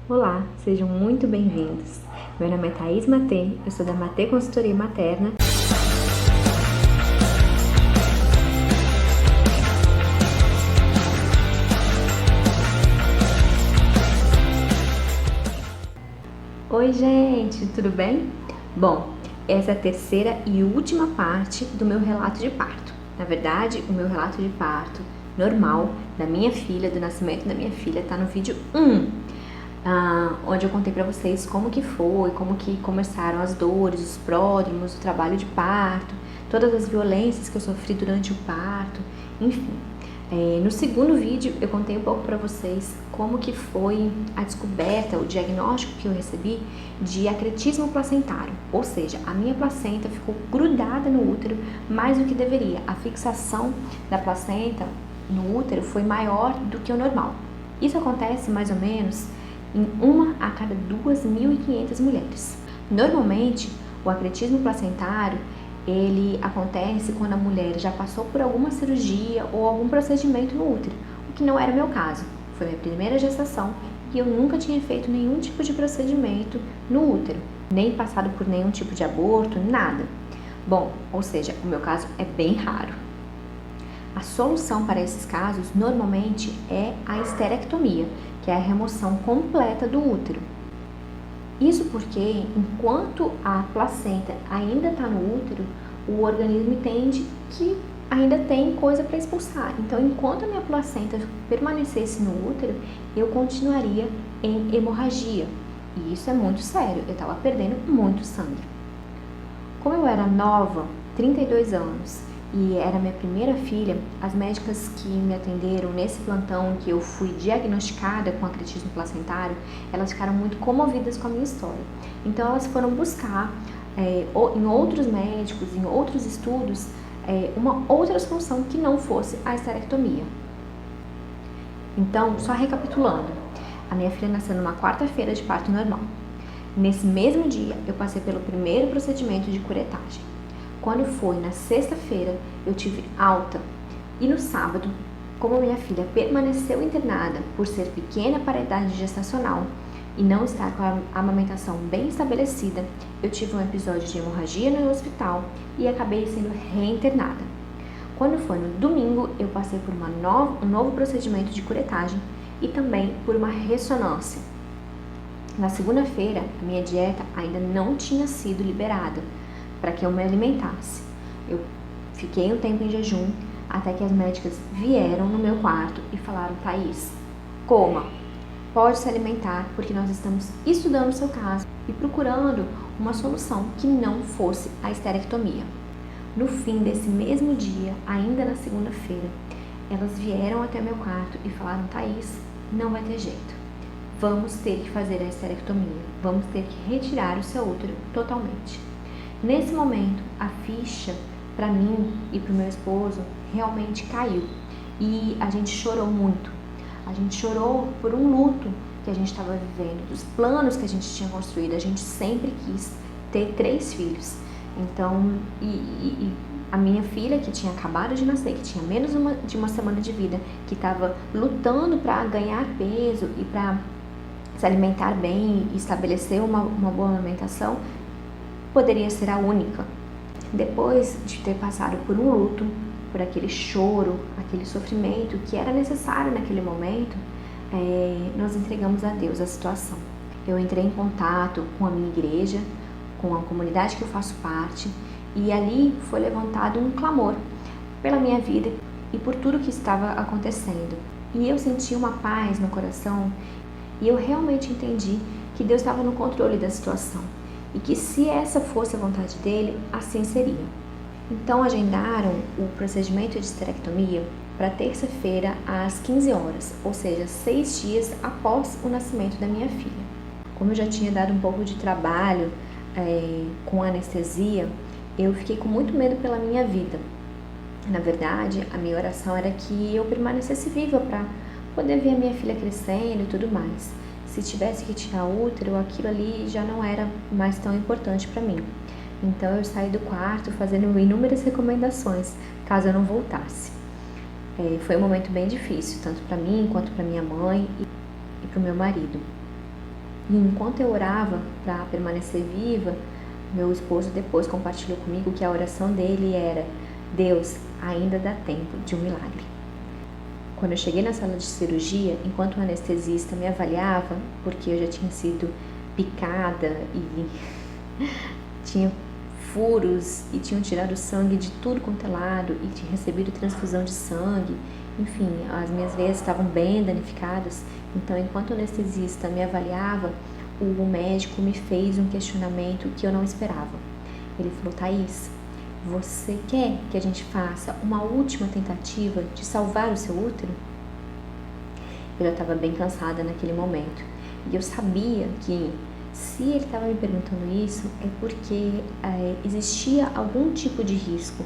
Olá, sejam muito bem-vindos. Meu nome é Thaís Matê, eu sou da Matê Consultoria Materna. Oi, gente, tudo bem? Bom, essa é a terceira e última parte do meu relato de parto. Na verdade, o meu relato de parto normal da minha filha, do nascimento da minha filha, tá no vídeo 1. Onde eu contei pra vocês como que foi, como que começaram as dores, os pródromos, o trabalho de parto, todas as violências que eu sofri durante o parto, enfim. No segundo vídeo eu contei um pouco pra vocês como que foi a descoberta, o diagnóstico que eu recebi de acretismo placentário, ou seja, a minha placenta ficou grudada no útero mais do que deveria. A fixação da placenta no útero foi maior do que o normal. Isso acontece mais ou menos em 1 a cada 2.500 mulheres. Normalmente, o acretismo placentário, ele acontece quando a mulher já passou por alguma cirurgia ou algum procedimento no útero, o que não era o meu caso. Foi minha primeira gestação e eu nunca tinha feito nenhum tipo de procedimento no útero, nem passado por nenhum tipo de aborto, nada. Bom, ou seja, o meu caso é bem raro. A solução para esses casos, normalmente, é a esterectomia, que é a remoção completa do útero. Isso porque, enquanto a placenta ainda está no útero, o organismo entende que ainda tem coisa para expulsar. Então, enquanto a minha placenta permanecesse no útero, eu continuaria em hemorragia. E isso é muito sério, eu estava perdendo muito sangue. Como eu era nova, 32 anos, e era minha primeira filha, as médicas que me atenderam nesse plantão que eu fui diagnosticada com acretismo placentário, elas ficaram muito comovidas com a minha história. Então elas foram buscar em outros médicos, em outros estudos, uma outra solução que não fosse a esterectomia. Então, só recapitulando, a minha filha nasceu numa quarta-feira de parto normal. Nesse mesmo dia, eu passei pelo primeiro procedimento de curetagem. Quando foi na sexta-feira, eu tive alta. E no sábado, como minha filha permaneceu internada por ser pequena para a idade gestacional e não estar com a amamentação bem estabelecida, eu tive um episódio de hemorragia no hospital e acabei sendo reinternada. Quando foi no domingo, eu passei por um novo procedimento de curetagem e também por uma ressonância. Na segunda-feira, a minha dieta ainda não tinha sido liberada para que eu me alimentasse. Eu fiquei um tempo em jejum até que as médicas vieram no meu quarto e falaram: Thaís, coma, pode se alimentar porque nós estamos estudando o seu caso e procurando uma solução que não fosse a esterectomia. No fim desse mesmo dia, ainda na segunda-feira, elas vieram até meu quarto e falaram: Thaís, não vai ter jeito. Vamos ter que fazer a esterectomia, vamos ter que retirar o seu útero totalmente. Nesse momento, a ficha para mim e para o meu esposo realmente caiu e a gente chorou muito. A gente chorou por um luto que a gente estava vivendo, dos planos que a gente tinha construído. A gente sempre quis ter 3 filhos. Então, a minha filha, que tinha acabado de nascer, que tinha menos de uma semana de vida, que estava lutando para ganhar peso e para se alimentar bem e estabelecer uma boa alimentação, poderia ser a única. Depois de ter passado por um luto, por aquele choro, aquele sofrimento que era necessário naquele momento, nós entregamos a Deus a situação. Eu entrei em contato com a minha igreja, com a comunidade que eu faço parte, e ali foi levantado um clamor pela minha vida e por tudo que estava acontecendo. E eu senti uma paz no coração e eu realmente entendi que Deus estava no controle da situação. E que se essa fosse a vontade dele, assim seria. Então agendaram o procedimento de esterectomia para terça-feira às 15 horas, ou seja, 6 dias após o nascimento da minha filha. Como eu já tinha dado um pouco de trabalho com anestesia, eu fiquei com muito medo pela minha vida. Na verdade, a minha oração era que eu permanecesse viva para poder ver a minha filha crescendo e tudo mais. Se tivesse que tirar o útero, aquilo ali já não era mais tão importante para mim. Então eu saí do quarto fazendo inúmeras recomendações, caso eu não voltasse. Foi um momento bem difícil, tanto para mim quanto para minha mãe e para o meu marido. E enquanto eu orava para permanecer viva, meu esposo depois compartilhou comigo que a oração dele era: Deus, ainda dá tempo de um milagre. Quando eu cheguei na sala de cirurgia, enquanto o anestesista me avaliava, porque eu já tinha sido picada e tinha furos e tinham tirado sangue de tudo quanto é lado e tinha recebido transfusão de sangue, enfim, as minhas veias estavam bem danificadas. Então, enquanto o anestesista me avaliava, o médico me fez um questionamento que eu não esperava. Ele falou: Thaís, você quer que a gente faça uma última tentativa de salvar o seu útero? Eu já estava bem cansada naquele momento e eu sabia que se ele estava me perguntando isso é porque existia algum tipo de risco,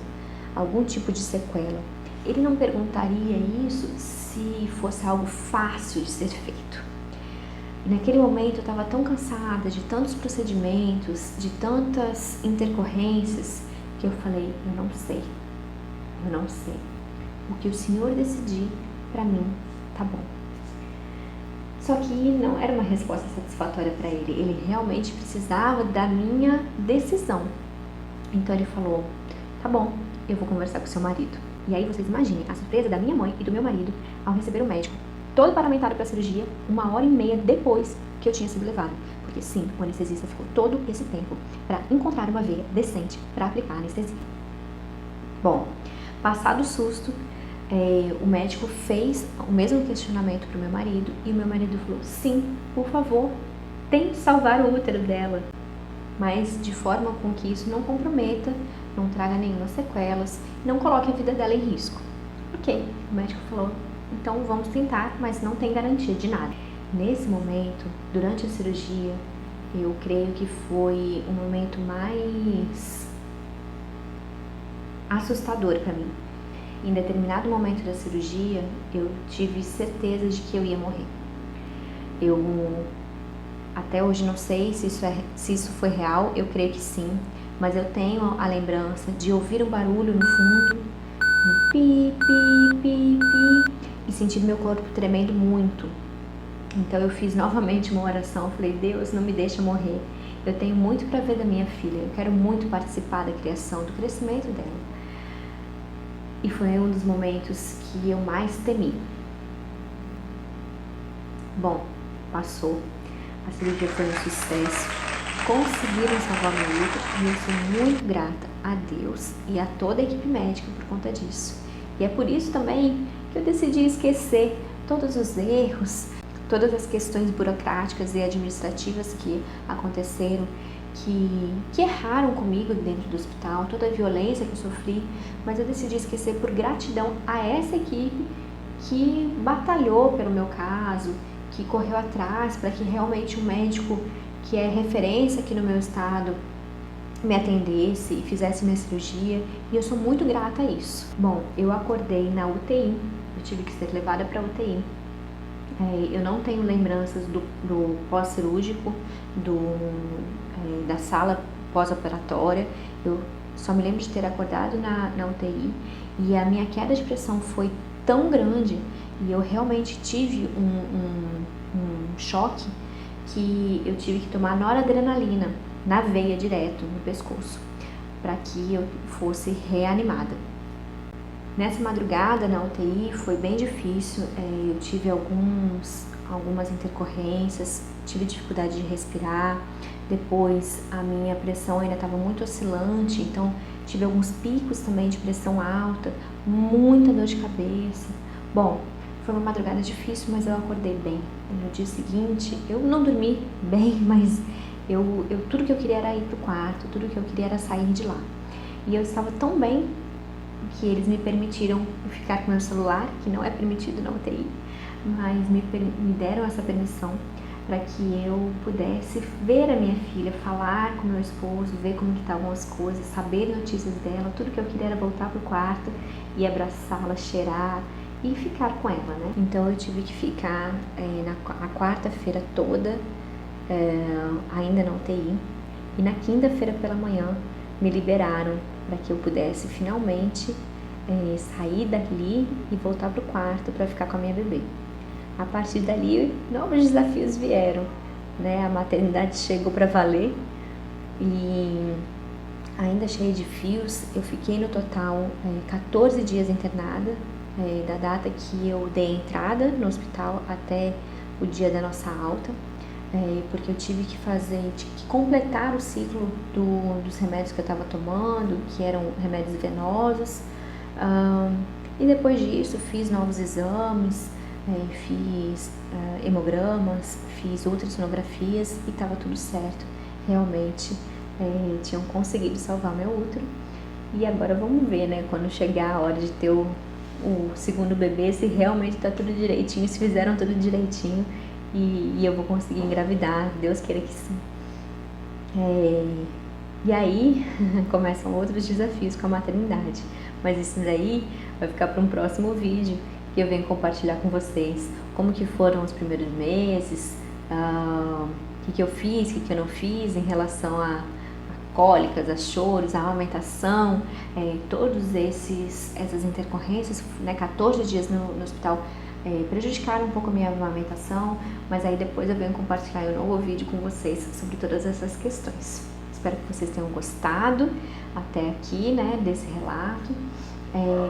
algum tipo de sequela. Ele não perguntaria isso se fosse algo fácil de ser feito. E naquele momento eu estava tão cansada de tantos procedimentos, de tantas intercorrências, que eu falei: eu não sei. O que o Senhor decidir, para mim, tá bom. Só que não era uma resposta satisfatória para ele. Ele realmente precisava da minha decisão. Então ele falou: tá bom, eu vou conversar com seu marido. E aí vocês imaginem a surpresa da minha mãe e do meu marido ao receber o médico todo paramentado para a cirurgia 1h30 depois que eu tinha sido levada. Porque sim, o anestesista ficou todo esse tempo para encontrar uma veia decente para aplicar a anestesia. Bom, passado o susto, o médico fez o mesmo questionamento para o meu marido e o meu marido falou: sim, por favor, tente salvar o útero dela, mas de forma com que isso não comprometa, não traga nenhuma sequelas, não coloque a vida dela em risco. Ok, o médico falou: então vamos tentar, mas não tem garantia de nada. Nesse momento, durante a cirurgia, eu creio que foi o momento mais assustador para mim. Em determinado momento da cirurgia, eu tive certeza de que eu ia morrer. Eu até hoje não sei se isso foi real, eu creio que sim, mas eu tenho a lembrança de ouvir um barulho no fundo, um pi, pi, pi, pi, e sentir meu corpo tremendo muito. Então eu fiz novamente uma oração, falei: Deus, não me deixa morrer. Eu tenho muito para ver da minha filha, eu quero muito participar da criação, do crescimento dela. E foi um dos momentos que eu mais temi. Bom, passou, a cirurgia foi um sucesso, conseguiram salvar meu útero e eu sou muito grata a Deus e a toda a equipe médica por conta disso. E é por isso também que eu decidi esquecer todos os erros, todas as questões burocráticas e administrativas que aconteceram, que erraram comigo dentro do hospital, toda a violência que eu sofri, mas eu decidi esquecer por gratidão a essa equipe que batalhou pelo meu caso, que correu atrás para que realmente um médico que é referência aqui no meu estado me atendesse e fizesse minha cirurgia, e eu sou muito grata a isso. Bom, eu acordei na UTI, eu tive que ser levada para a UTI. Eu não tenho lembranças do pós-cirúrgico, da sala pós-operatória, eu só me lembro de ter acordado na UTI e a minha queda de pressão foi tão grande e eu realmente tive um choque que eu tive que tomar noradrenalina na veia direto, no pescoço, para que eu fosse reanimada. Nessa madrugada na UTI foi bem difícil, eu tive algumas intercorrências, tive dificuldade de respirar, depois a minha pressão ainda estava muito oscilante, então tive alguns picos também de pressão alta, muita dor de cabeça. Bom, foi uma madrugada difícil, mas eu acordei bem. No dia seguinte, eu não dormi bem, mas tudo que eu queria era ir pro quarto, tudo que eu queria era sair de lá. E eu estava tão bem que eles me permitiram ficar com meu celular, que não é permitido na UTI, mas me deram essa permissão para que eu pudesse ver a minha filha, falar com meu esposo, ver como que estavam as coisas, saber notícias dela. Tudo que eu queria era voltar pro quarto e abraçá-la, cheirar e ficar com ela, né? Então eu tive que ficar na quarta-feira toda, ainda na UTI, e na quinta-feira pela manhã me liberaram para que eu pudesse finalmente sair dali e voltar pro quarto para ficar com a minha bebê. A partir dali, novos desafios vieram, né? A maternidade chegou para valer e ainda cheia de fios, eu fiquei no total 14 dias internada, da data que eu dei a entrada no hospital até o dia da nossa alta, porque eu tive que completar o ciclo dos remédios que eu estava tomando, que eram remédios venosos, e depois disso fiz novos exames, fiz hemogramas, fiz ultrassonografias e estava tudo certo, realmente tinham conseguido salvar meu útero. E agora vamos ver, né, quando chegar a hora de ter o segundo bebê, se realmente tá tudo direitinho, se fizeram tudo direitinho e eu vou conseguir engravidar, Deus queira que sim. E aí começam outros desafios com a maternidade, mas isso daí vai ficar para um próximo vídeo que eu venho compartilhar com vocês como que foram os primeiros meses, o que eu fiz, o que eu não fiz em relação a cólicas, a choros, a amamentação, todos essas intercorrências, né, 14 dias no hospital prejudicaram um pouco a minha amamentação, mas aí depois eu venho compartilhar um novo vídeo com vocês sobre todas essas questões. Espero que vocês tenham gostado até aqui, né, desse relato.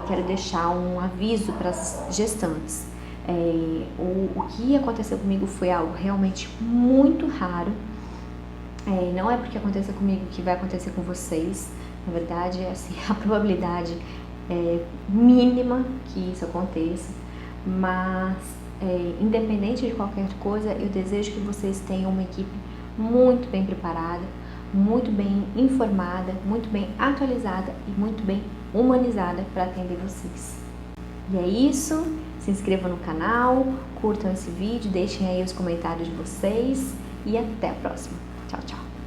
Quero deixar um aviso para as gestantes. O que aconteceu comigo foi algo realmente muito raro. Não é porque aconteça comigo que vai acontecer com vocês. Na verdade, assim, a probabilidade é mínima que isso aconteça. Mas, independente de qualquer coisa, eu desejo que vocês tenham uma equipe muito bem preparada, muito bem informada, muito bem atualizada e muito bem humanizada para atender vocês. E é isso. Se inscrevam no canal, curtam esse vídeo, deixem aí os comentários de vocês e até a próxima. Tchau, tchau.